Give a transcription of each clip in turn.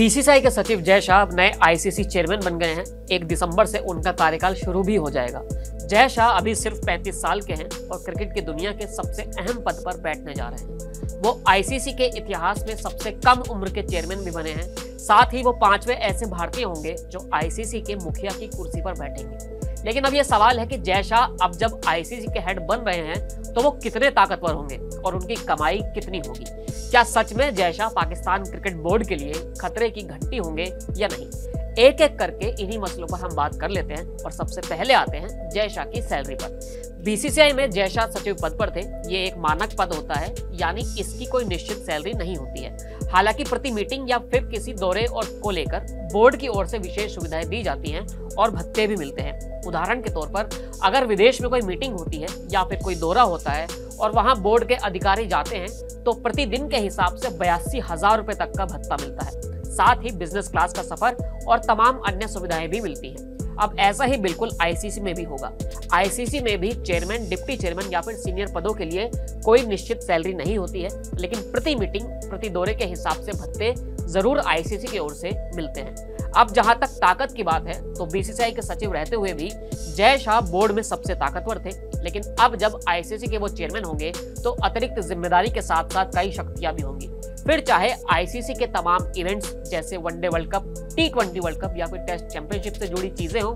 BCCI के सचिव जय शाह अब नए आईसीसी चेयरमैन बन गए हैं। 1 दिसंबर से उनका कार्यकाल शुरू भी हो जाएगा। जय शाह अभी सिर्फ 35 साल के हैं और क्रिकेट की दुनिया के सबसे अहम पद पर बैठने जा रहे हैं। वो आईसीसी के इतिहास में सबसे कम उम्र के चेयरमैन भी बने हैं। साथ ही वो 5वें ऐसे भारतीय होंगे जो आईसीसी के मुखिया की कुर्सी पर बैठेंगे। लेकिन अब ये सवाल है कि जय शाह अब जब आईसीसी के हेड बन रहे हैं तो वो कितने ताकतवर होंगे और उनकी कमाई कितनी होगी। क्या सच में जय शाह पाकिस्तान क्रिकेट बोर्ड के लिए खतरे की घंटी होंगे या नहीं? एक एक करके इन्हीं मसलों पर हम बात कर लेते हैं और सबसे पहले आते हैं जय शाह की सैलरी पर। बीसीसीआई में जय शाह सचिव पद पर थे। ये एक मानक पद होता है, यानी इसकी कोई निश्चित सैलरी नहीं होती है। हालांकि प्रति मीटिंग या फिर किसी दौरे और को लेकर बोर्ड की ओर से विशेष सुविधाएं दी जाती हैं और भत्ते भी मिलते हैं। उदाहरण के तौर पर अगर विदेश में कोई मीटिंग होती है या फिर कोई दौरा होता है और वहां बोर्ड के अधिकारी जाते हैं तो प्रतिदिन के हिसाब से 82,000 रुपए तक का भत्ता मिलता है। साथ ही बिजनेस क्लास का सफर और तमाम अन्य सुविधाएं भी मिलती हैं। अब ऐसा ही बिल्कुल आईसीसी में भी होगा। आईसीसी में भी चेयरमैन, डिप्टी चेयरमैन या फिर सीनियर पदों के लिए कोई निश्चित सैलरी नहीं होती है, लेकिन प्रति मीटिंग, प्रति दौरे के हिसाब से भत्ते जरूर आईसीसी की ओर से मिलते हैं। अब जहां तक ताकत की बात है तो बीसीसीआई के सचिव रहते हुए भी जय शाह बोर्ड में सबसे ताकतवर थे, लेकिन अब जब आईसीसी के वो चेयरमैन होंगे तो अतिरिक्त जिम्मेदारी के साथ साथ कई शक्तियां भी होंगी। फिर चाहे आईसीसी के तमाम इवेंट्स जैसे वनडे वर्ल्ड कप, टी20 वर्ल्ड कप या फिर टेस्ट चैंपियनशिप से जुड़ी चीजें हों,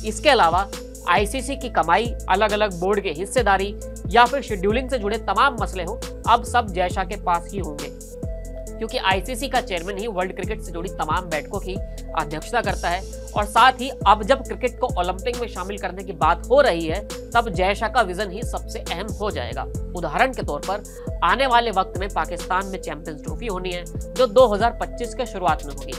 इसके अलावा आईसीसी की कमाई, अलग अलग बोर्ड की हिस्सेदारी या फिर शेड्यूलिंग से जुड़े तमाम मसले हों, अब सब जय शाह के पास ही होंगे, क्योंकि आईसीसी का चेयरमैन ही वर्ल्ड क्रिकेट से जुड़ी तमाम बैठकों की अध्यक्षता करता है। और साथ ही अब जब क्रिकेट को ओलंपिक में शामिल करने की बात हो रही है तब जय शाह का विजन ही सबसे अहम हो जाएगा। उदाहरण के तौर पर आने वाले वक्त में पाकिस्तान में चैंपियंस ट्रॉफी होनी है जो 2025 के शुरुआत में होगी।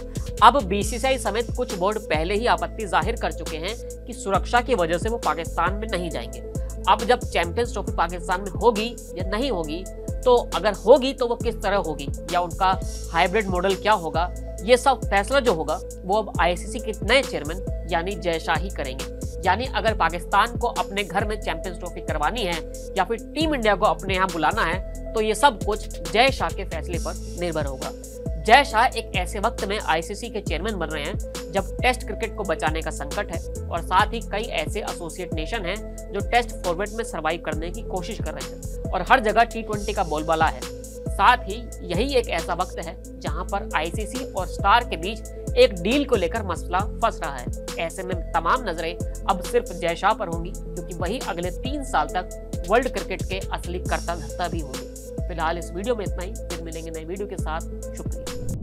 अब बीसीसीआई समेत कुछ बोर्ड पहले ही आपत्ति जाहिर कर चुके हैं कि सुरक्षा की वजह से वो पाकिस्तान में नहीं जाएंगे। अब जब चैंपियंस ट्रॉफी पाकिस्तान में होगी या नहीं होगी, तो अगर होगी तो वो किस तरह होगी या उनका हाइब्रिड मॉडल क्या होगा, ये सब फैसला जो होगा वो अब आईसीसी के नए चेयरमैन यानी जय शाह ही करेंगे। यानी अगर पाकिस्तान को अपने घर में चैंपियंस ट्रॉफी करवानी है या फिर टीम इंडिया को अपने यहाँ बुलाना है तो ये सब कुछ जय शाह के फैसले पर निर्भर होगा। जय शाह एक ऐसे वक्त में आईसीसी के चेयरमैन बन रहे हैं जब टेस्ट क्रिकेट को बचाने का संकट है और साथ ही कई ऐसे एसोसिएट नेशन हैं जो टेस्ट फॉर्मेट में सर्वाइव करने की कोशिश कर रहे हैं और हर जगह टी20 का बोलबाला है। साथ ही यही एक ऐसा वक्त है जहां पर आईसीसी और स्टार के बीच एक डील को लेकर मसला फंस रहा है। ऐसे में तमाम नजरें अब सिर्फ जय शाह पर होंगी, क्योंकि वही अगले 3 साल तक वर्ल्ड क्रिकेट के असली कर्ता धर्ता भी होंगे। फिलहाल इस वीडियो में इतना ही। फिर मिलेंगे नई वीडियो के साथ। शुक्रिया।